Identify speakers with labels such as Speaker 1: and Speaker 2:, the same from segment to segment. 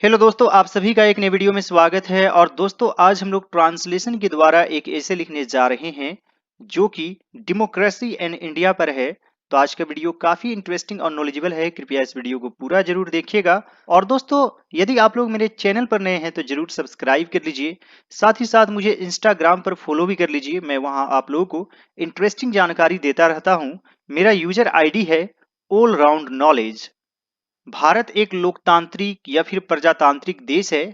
Speaker 1: Hello दोस्तों, आप सभी का एक नए वीडियो में स्वागत है। और दोस्तों, आज हम लोग ट्रांसलेशन के द्वारा एक ऐसे लिखने जा रहे हैं जो कि डेमोक्रेसी एंड इंडिया पर है। तो आज का वीडियो काफी इंटरेस्टिंग और नॉलेजेबल है। कृपया इस वीडियो को पूरा जरूर देखिएगा। और दोस्तों, यदि आप लोग मेरे चैनल पर नए हैं तो जरूर सब्सक्राइब कर लीजिए। साथ ही साथ मुझे इंस्टाग्राम पर फॉलो भी कर लीजिए। मैं वहां आप लोगों को इंटरेस्टिंग जानकारी देता रहता हूँ। मेरा यूजर आईडी है ऑल राउंड नॉलेज। भारत एक लोकतांत्रिक या फिर प्रजातांत्रिक देश है।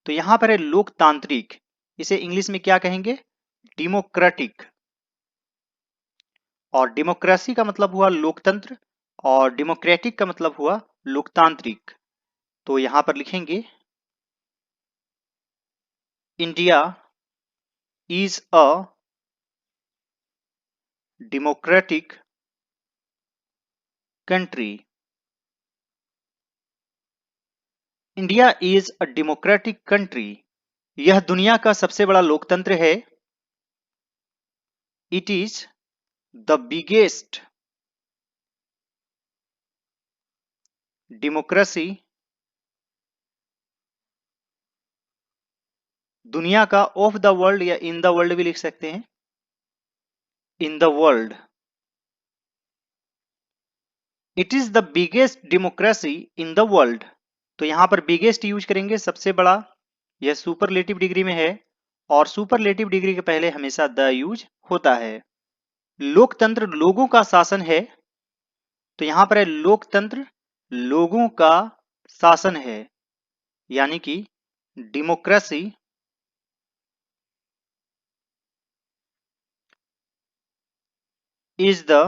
Speaker 1: तो यहां पर है लोकतांत्रिक, इसे इंग्लिश में क्या कहेंगे? डेमोक्रेटिक। और डेमोक्रेसी का मतलब हुआ लोकतंत्र, और डेमोक्रेटिक का मतलब हुआ लोकतांत्रिक। तो यहां पर लिखेंगे India is a democratic country. India is a democratic country. यह दुनिया का सबसे बड़ा लोकतंत्र है। It is the biggest democracy, दुनिया का, ऑफ द वर्ल्ड या इन द वर्ल्ड भी लिख सकते हैं, in the world. It is the biggest democracy in the world. तो यहां पर बिगेस्ट यूज करेंगे, सबसे बड़ा। यह सुपरलेटिव डिग्री में है, और सुपरलेटिव डिग्री के पहले हमेशा द यूज होता है। लोकतंत्र लोगों का शासन है। तो यहां पर है लोकतंत्र लोगों का शासन है, यानी कि डेमोक्रेसी इज द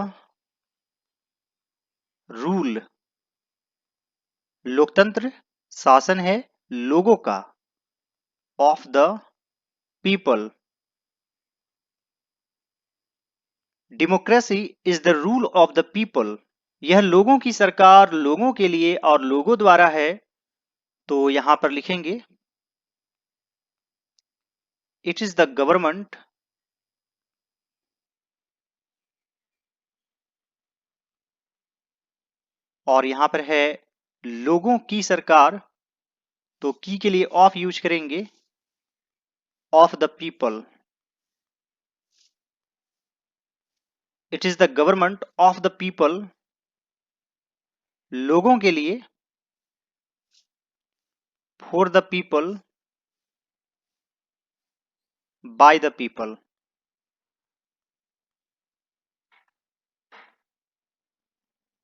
Speaker 1: रूल। लोकतंत्र शासन है लोगों का, of the people. Democracy is the rule of the people. यह लोगों की सरकार लोगों के लिए और लोगों द्वारा है। तो यहां पर लिखेंगे इट इज द गवर्नमेंट और यहां पर है लोगों की सरकार। तो की के लिए ऑफ यूज करेंगे, of the people. It is the government of the people, लोगों के लिए, for the people, by the people.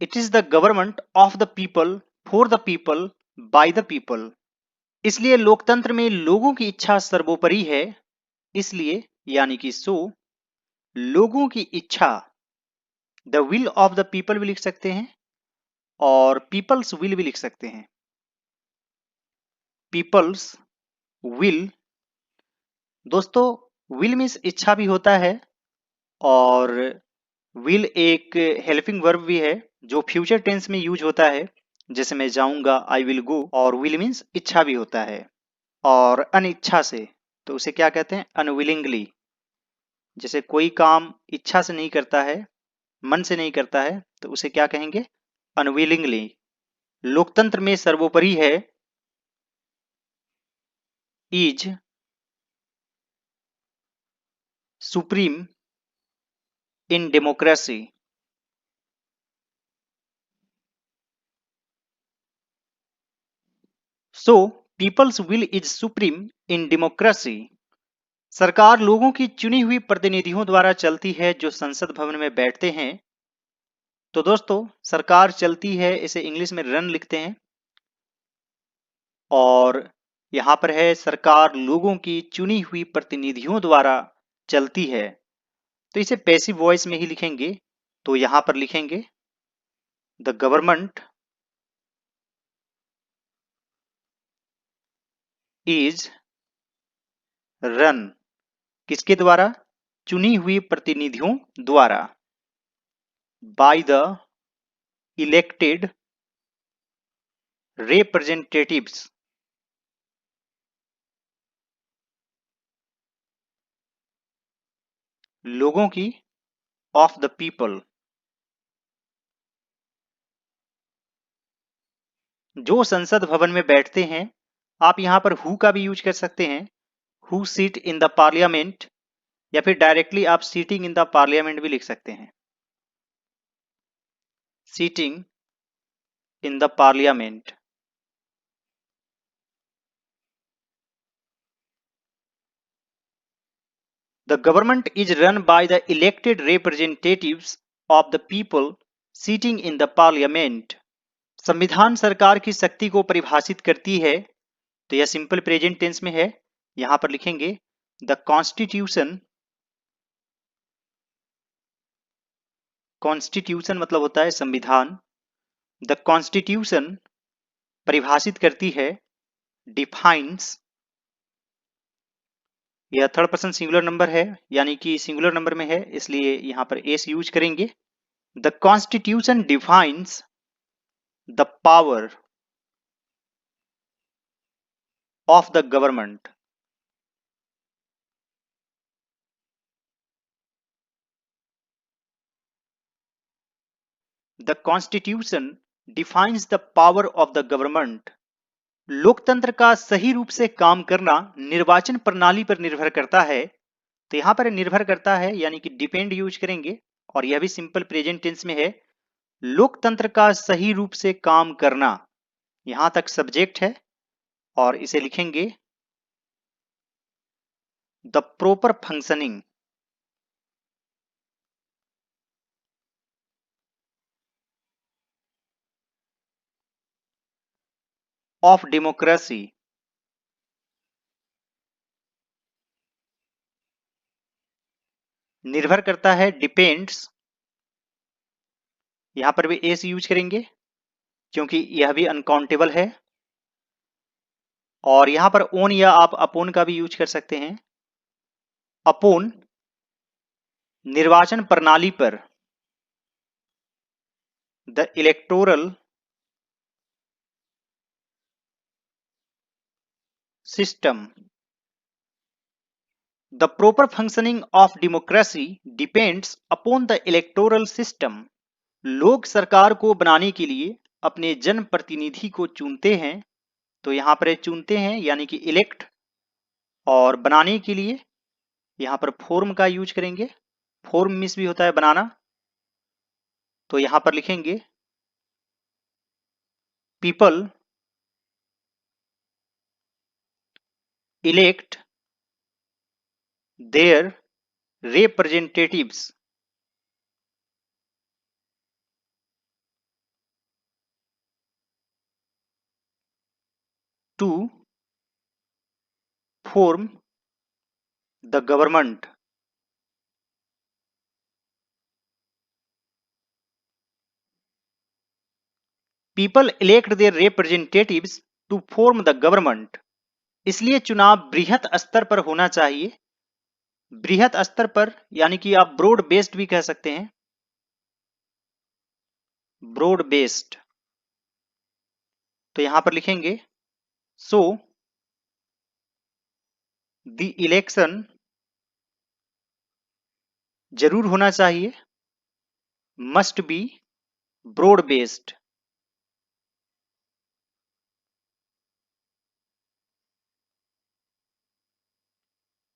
Speaker 1: It is the government of the people, for the people, by the people. इसलिए लोकतंत्र में लोगों की इच्छा सर्वोपरि है। इसलिए यानी कि सो, लोगों की इच्छा, the will of the people भी लिख सकते हैं, और पीपल्स विल भी लिख सकते हैं। People's will. दोस्तों, विल मीन्स इच्छा भी होता है, और विल एक हेल्पिंग वर्ब भी है जो फ्यूचर टेंस में यूज होता है। जैसे मैं जाऊंगा, आई विल गो। और विल मीन्स इच्छा भी होता है। और अनिच्छा से, तो उसे क्या कहते हैं? अनविलिंगली। जैसे कोई काम इच्छा से नहीं करता है, मन से नहीं करता है, तो उसे क्या कहेंगे? अनविलिंगली। लोकतंत्र में सर्वोपरि है, is supreme in democracy. So people's will is supreme in democracy. सरकार लोगों की चुनी हुई प्रतिनिधियों द्वारा चलती है जो संसद भवन में बैठते हैं। तो दोस्तों, सरकार चलती है, इसे इंग्लिश में रन लिखते हैं। और यहां पर है सरकार लोगों की चुनी हुई प्रतिनिधियों द्वारा चलती है। तो इसे पैसिव वॉइस में ही लिखेंगे। तो यहां पर लिखेंगे द गवर्नमेंट इज रन, किसके द्वारा? चुनी हुई प्रतिनिधियों द्वारा, बाय द इलेक्टेड रिप्रेजेंटेटिव्स। लोगों की, ऑफ द पीपल। जो संसद भवन में बैठते हैं आप यहाँ पर हु का भी यूज कर सकते हैं, who seat in the parliament, या फिर डायरेक्टली आप सीटिंग इन द पार्लियामेंट भी लिख सकते हैं, seating in the parliament. The government is run by the elected representatives of the people sitting in the parliament. संविधान सरकार की शक्ति को परिभाषित करती है, तो यह सिंपल प्रेजेंट टेंस में है। यहां पर लिखेंगे द कॉन्स्टिट्यूशन, कॉन्स्टिट्यूशन मतलब होता है संविधान, द कॉन्स्टिट्यूशन परिभाषित करती है, डिफाइंस, यह थर्ड पर्सन सिंगुलर नंबर है यानी कि सिंगुलर नंबर में है, इसलिए यहां पर एस यूज करेंगे। The constitution defines the power of the government. The constitution defines the power of the government. लोकतंत्र का सही रूप से काम करना निर्वाचन प्रणाली पर निर्भर करता है, तो यहां पर निर्भर करता है यानी कि डिपेंड यूज करेंगे, और यह भी सिंपल प्रेजेंट टेंस में है। लोकतंत्र का सही रूप से काम करना, यहां तक सब्जेक्ट है, और इसे लिखेंगे the proper functioning of democracy. निर्भर करता है, डिपेंड्स, यहां पर भी एस यूज करेंगे क्योंकि यह भी अनकाउंटेबल है, और यहां पर ओन या आप अपोन का भी यूज कर सकते हैं, अपोन निर्वाचन प्रणाली पर, the electoral system. The proper functioning of democracy depends upon the electoral system. लोग सरकार को बनाने के लिए अपने जन प्रतिनिधि को चुनते हैं, तो यहां पर चुनते हैं यानी कि इलेक्ट, और बनाने के लिए यहां पर फॉर्म का यूज करेंगे, फॉर्म मीन्स भी होता है बनाना, तो यहां पर लिखेंगे people elect their representatives to form the government. People elect their representatives to form the government. इसलिए चुनाव बृहत स्तर पर होना चाहिए, बृहत स्तर पर यानी कि आप ब्रॉड बेस्ड भी कह सकते हैं, ब्रॉड बेस्ड, तो यहां पर लिखेंगे सो द इलेक्शन जरूर होना चाहिए, must be broad based.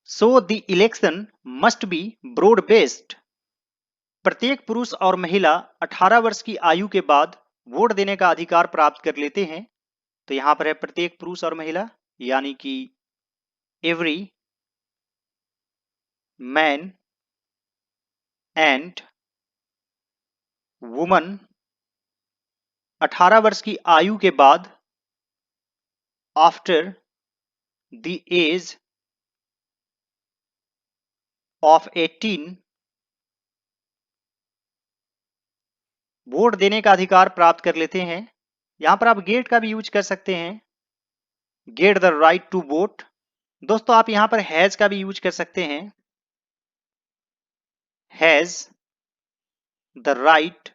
Speaker 1: So the election must be broad based. प्रत्येक पुरुष और महिला 18 वर्ष की आयु के बाद वोट देने का अधिकार प्राप्त कर लेते हैं, तो यहां पर है प्रत्येक पुरुष और महिला यानी कि एवरी मैन एंड वुमन 18 वर्ष की आयु के बाद, after the age of 18 vote देने का अधिकार प्राप्त कर लेते हैं। यहां पर आप गेट का भी यूज कर सकते हैं, get the right to vote. दोस्तों आप यहां पर हैज का भी यूज कर सकते हैं, has the right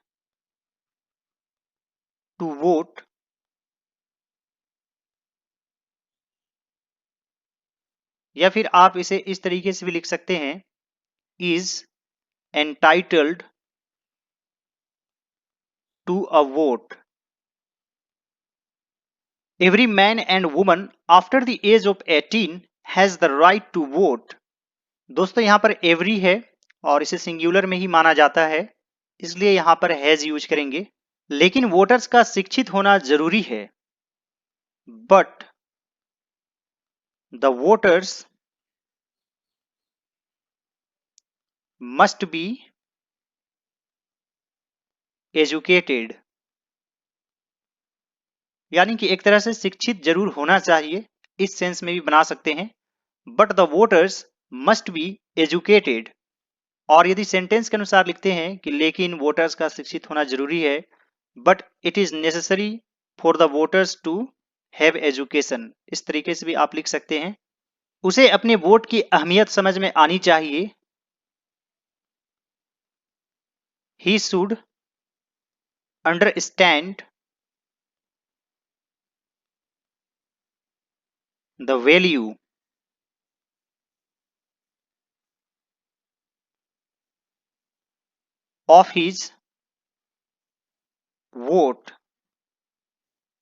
Speaker 1: to vote, या फिर आप इसे इस तरीके से भी लिख सकते हैं, is entitled to a vote. Every man and woman after the age of 18 has the right to vote. दोस्तों यहाँ पर एवरी है और इसे सिंगुलर में ही माना जाता है, इसलिए यहाँ पर हैज यूज करेंगे। लेकिन वोटर्स का शिक्षित होना जरूरी है, but the voters must be educated. यानी कि एक तरह से शिक्षित जरूर होना चाहिए, इस सेंस में भी बना सकते हैं, but the voters must be educated. और यदि सेंटेंस के अनुसार लिखते हैं कि लेकिन वोटर्स का शिक्षित होना जरूरी है, but it is necessary for the voters to have education, इस तरीके से भी आप लिख सकते हैं। उसे अपने वोट की अहमियत समझ में आनी चाहिए। He should understand the value of his vote.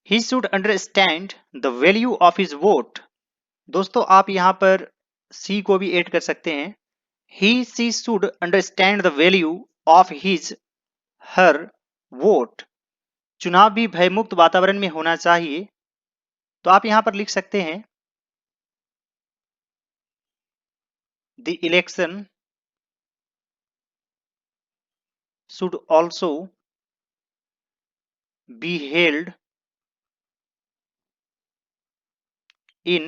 Speaker 1: He should understand the value of his vote. दोस्तों आप यहां पर सी को भी ऐड कर सकते हैं। He she should understand the value of his her vote. चुनाव भी भयमुक्त वातावरण में होना चाहिए, तो आप यहां पर लिख सकते हैं the election should also be held in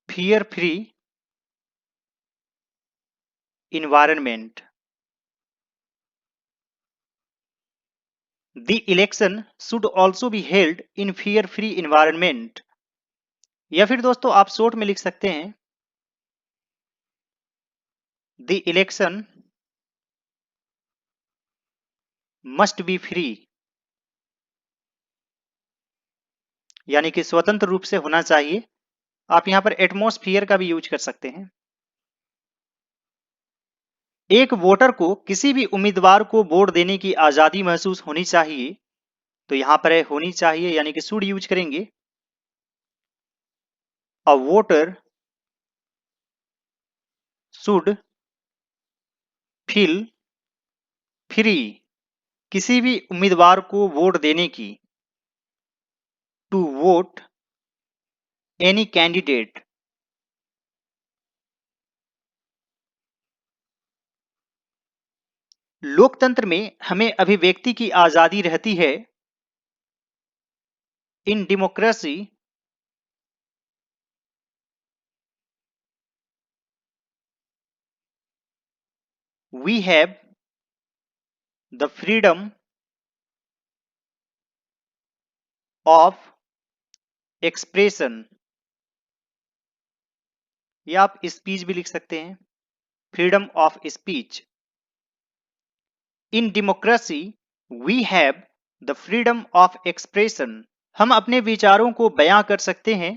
Speaker 1: fear free environment। The election should also be held in fear free environment। या फिर दोस्तों आप शॉर्ट में लिख सकते हैं The election must be free। यानी कि स्वतंत्र रूप से होना चाहिए। आप यहां पर एटमॉस्फियर का भी यूज कर सकते हैं। एक वोटर को किसी भी उम्मीदवार को वोट देने की आजादी महसूस होनी चाहिए, तो यहां पर है होनी चाहिए, यानी कि शुड यूज करेंगे। A voter should feel free, किसी भी उम्मीदवार को वोट देने की, टू वोट एनी कैंडिडेट। लोकतंत्र में हमें अभिव्यक्ति की आजादी रहती है। In democracy we have the freedom of expression. या आप स्पीच भी लिख सकते हैं, freedom of speech. In democracy we have the freedom of expression. हम अपने विचारों को बयां कर सकते हैं।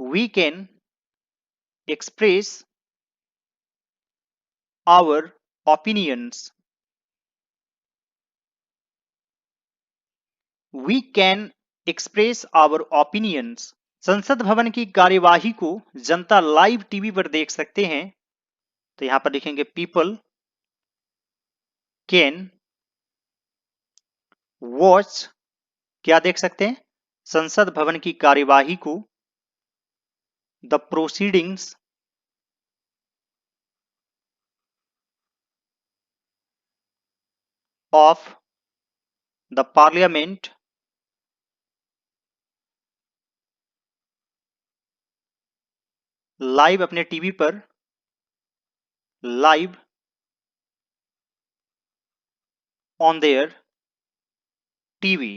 Speaker 1: We can express our opinions. We can express our opinions. संसद भवन की कार्यवाही को जनता लाइव टीवी पर देख सकते हैं, तो यहां पर लिखेंगे पीपल कैन वॉच। क्या देख सकते हैं? संसद भवन की कार्यवाही को, the proceedings of the parliament live अपने टीवी पर, live on their TV.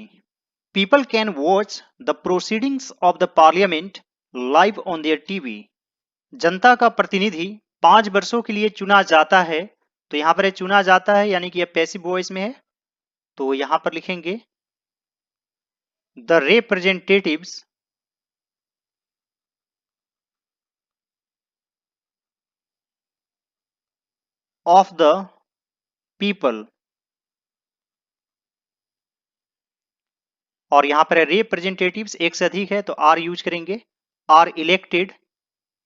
Speaker 1: People can watch the proceedings of the parliament live on their TV. जनता का प्रतिनिधि 5 वर्षों के लिए चुना जाता है, तो यहां पर चुना जाता है यानी कि यह पैसिव वॉइस में है, तो यहां पर लिखेंगे the representatives of the people. और यहां पर रिप्रेजेंटेटिव्स एक से अधिक है तो आर यूज करेंगे। आर इलेक्टेड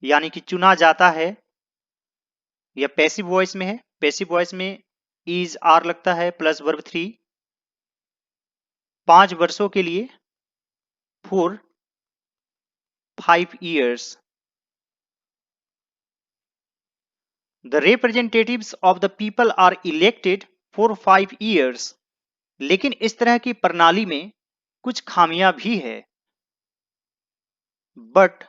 Speaker 1: यानी कि चुना जाता है, यह पैसिव वॉइस में है। पैसिव वॉइस में इज आर लगता है प्लस वर्ब 3। 5 वर्षों के लिए, for 5 years। The representatives of the people are elected for 5 years। लेकिन इस तरह की प्रणाली में कुछ खामियां भी है। But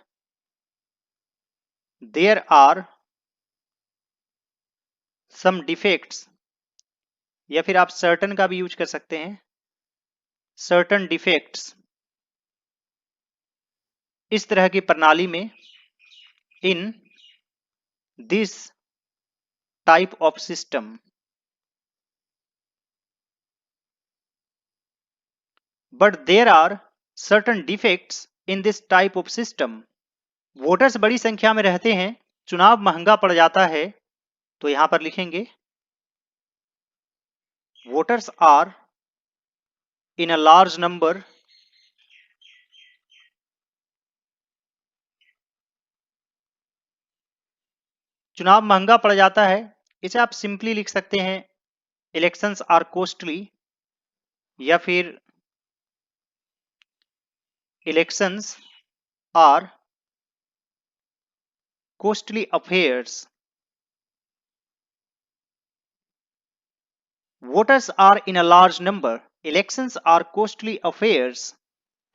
Speaker 1: there are some defects, या फिर आप certain का भी यूज कर सकते हैं। Certain defects इस तरह की प्रणाली में in this type of system। But there are certain defects in this type of system। Voters बड़ी संख्या में रहते हैं, चुनाव महंगा पड़ जाता है, तो यहां पर लिखेंगे voters are in a large number चुनाव महंगा पड़ जाता है। इसे आप सिंपली लिख सकते हैं इलेक्शंस आर कॉस्टली, या फिर elections are costly affairs. Voters are in a large number, elections are costly affairs.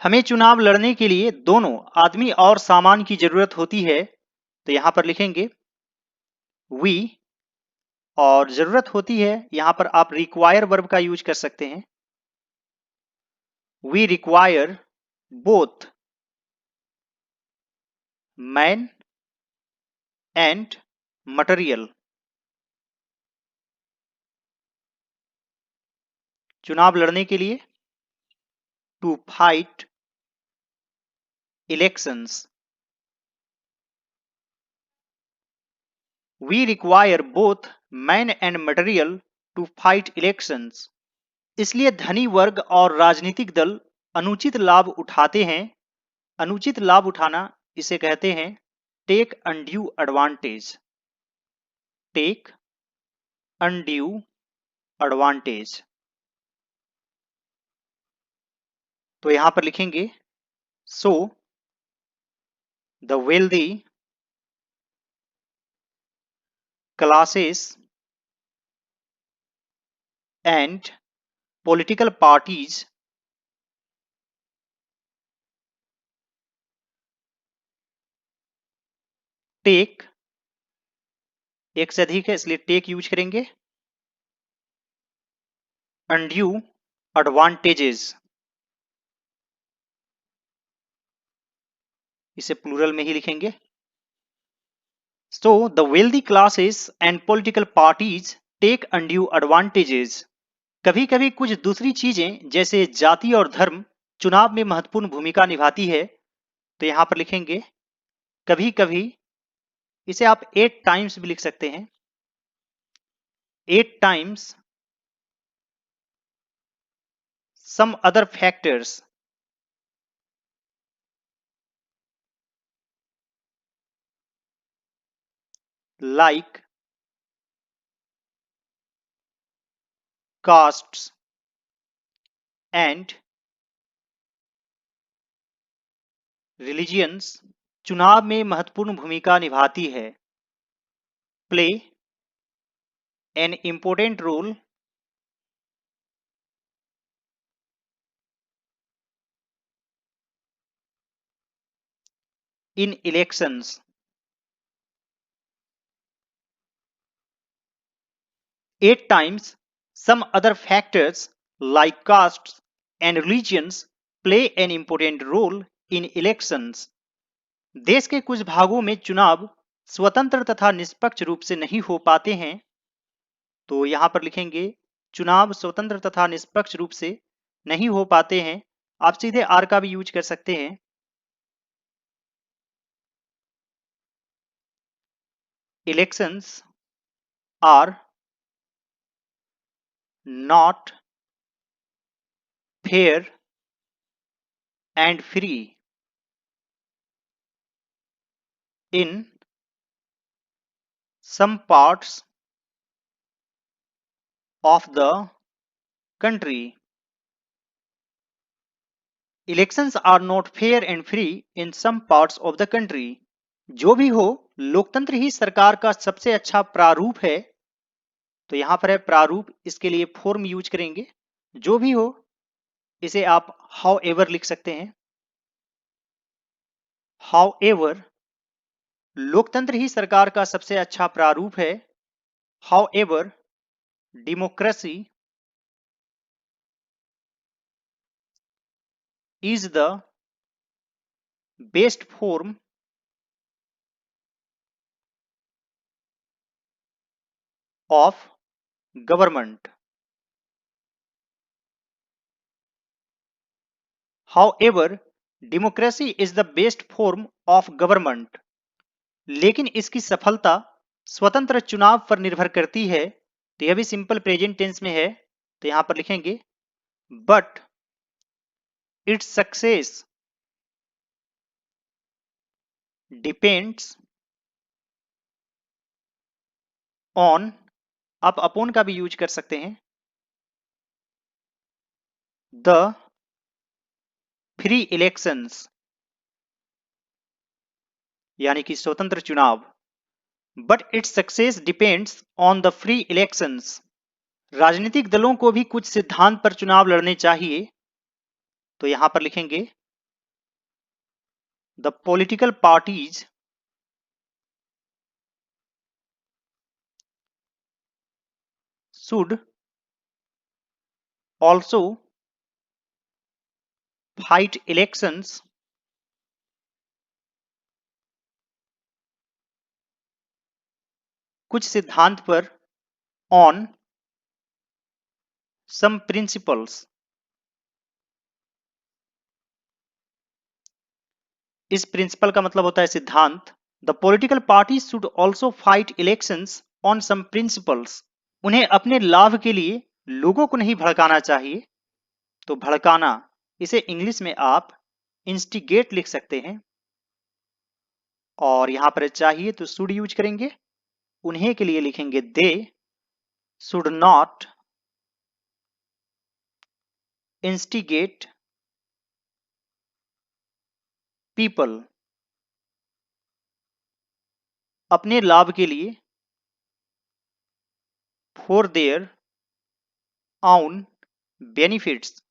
Speaker 1: हमें चुनाव लड़ने के लिए दोनों आदमी और सामान की जरूरत होती है, तो यहां पर लिखेंगे वी, और जरूरत होती है यहां पर आप रिक्वायर वर्ब का यूज कर सकते हैं। We require both man and material. चुनाव लड़ने के लिए, to fight elections. We require both man and material to fight elections. इसलिए धनी वर्ग और राजनीतिक दल अनुचित लाभ उठाते हैं। अनुचित लाभ उठाना इसे कहते हैं take undue advantage. Take undue advantage. तो यहां पर लिखेंगे so the wealthy classes and political parties take, एक से अधिक है इसलिए टेक यूज करेंगे, अनड्यू एडवांटेजेस, इसे प्लूरल में ही लिखेंगे। So the wealthy classes and political parties take undue advantages. कभी कभी कुछ दूसरी चीजें जैसे जाति और धर्म चुनाव में महत्वपूर्ण भूमिका निभाती है, तो यहां पर लिखेंगे कभी कभी। इसे आप 8 टाइम्स भी लिख सकते हैं। 8 times some other factors like castes and religions चुनाव में महत्वपूर्ण भूमिका निभाती है। Play an important role in elections. 8 times some other factors like castes and religions play an important role in elections। देश के कुछ भागों में चुनाव स्वतंत्र तथा निष्पक्ष रूप से नहीं हो पाते हैं, तो यहां पर लिखेंगे चुनाव स्वतंत्र तथा निष्पक्ष रूप से नहीं हो पाते हैं। आप सीधे आर का भी यूज कर सकते हैं। Elections are not fair and free in some parts of the country. Elections are not fair and free in some parts of the country. जो भी हो, लोकतंत्र ही सरकार का सबसे अच्छा प्रारूप है। तो यहां पर है प्रारूप, इसके लिए फॉर्म यूज करेंगे। जो भी हो, इसे आप हाउ एवर लिख सकते हैं। हाउ एवर, लोकतंत्र ही सरकार का सबसे अच्छा प्रारूप है। How ever, democracy is the best form of government. However, democracy is the best form of government. लेकिन इसकी सफलता स्वतंत्र चुनाव पर निर्भर करती है। तो यह भी सिंपल प्रेजेंट टेंस में है, तो यहां पर लिखेंगे but its success depends on, आप अपॉन का भी यूज कर सकते हैं, द फ्री इलेक्शंस, यानी कि स्वतंत्र चुनाव। But its success depends on the free elections, राजनीतिक दलों को भी कुछ सिद्धांत पर चुनाव लड़ने चाहिए। तो यहां पर लिखेंगे the political parties should also fight elections कुछ सिद्धांत पर, ऑन सम प्रिंसिपल्स, इस प्रिंसिपल का मतलब होता है सिद्धांत। The political party should also fight elections on some principles, उन्हें अपने लाभ के लिए लोगों को नहीं भड़काना चाहिए। तो भड़काना, इसे इंग्लिश में आप इंस्टिगेट लिख सकते हैं, और यहां पर चाहिए तो शुड यूज करेंगे। उन्हें के लिए लिखेंगे they should not instigate people, अपने लाभ के लिए, for their own benefits,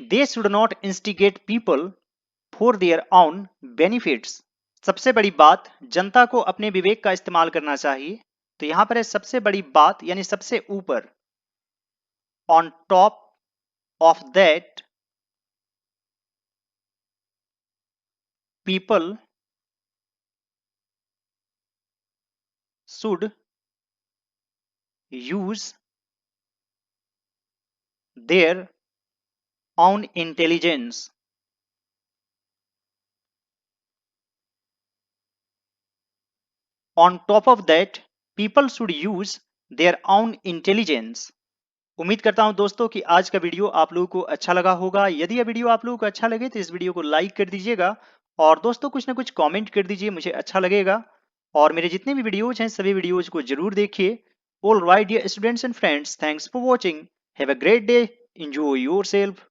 Speaker 1: they should not instigate people for their own benefits। सबसे बड़ी बात, जनता को अपने विवेक का इस्तेमाल करना चाहिए। तो यहां पर है सबसे बड़ी बात, यानी सबसे ऊपर। On top of that people should use their own intelligence, on top of that people should use their own intelligence। उम्मीद करता हूं दोस्तों कि आज का वीडियो आप लोगों को अच्छा लगा होगा। यदि यह वीडियो आप लोगों को अच्छा लगे तो इस वीडियो को लाइक कर दीजिएगा, और दोस्तों कुछ ना कुछ कमेंट कर दीजिए, मुझे अच्छा लगेगा। और मेरे जितने भी वीडियोज हैं सभी वीडियोज को जरूर देखिए। All right dear students and friends, thanks for watching, have a great day, enjoy yourself.